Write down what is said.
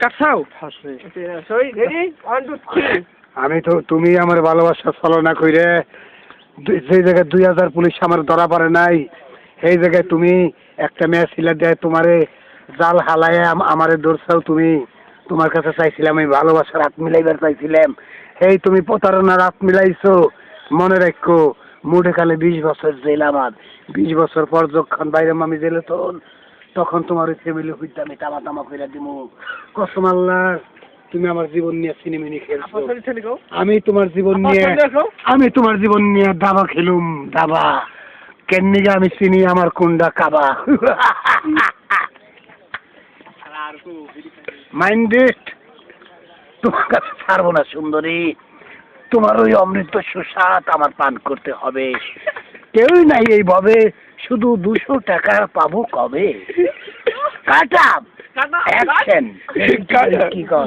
কাটছাও ফাঁসে sorry ready 1 2 3 আমি তো তুমি আমার ভালোবাসা ছলনা কইরে যে জায়গায় 2000 পুলিশ আমার ধরা পড়ে নাই সেই জায়গায় তুমি একটা মেয়ে ছিলে দেয় তোমারে জাল হালায় আমারে ধরছাও তুমি তোমার কাছে চাইছিলাম আমি ভালোবাসার হাত মিলাইবার চাইছিলাম এই তুমি প্রতারণার হাত মিলাইছো মনে রাখো মুডে কালে 20 বছর জেল আমার 20 বছর পর যখন বাইরে আমি জেলে তখন তোমার ওই ফ্যামিলি হইতে আমি তামা তামা কইরা দিমু কসম আল্লাহ তুমি আমার জীবন নিয়ে সিনেমিনি খেলছো আমি তোমার জীবন নিয়ে দাবা খেলুম দাবা কেন্নিগা আমি চিনি আমার কুন্ডা কাবা মাইন্ডেড তোমার কাছে ছাড়বো না সুন্দরী তোমার ওই অমৃত সুস্বাদ আমার পান করতে হবে কেউই নাই এই ভাবে শুধু 200 টাকা পাবো কবে কাটা অ্যাকশন কি কর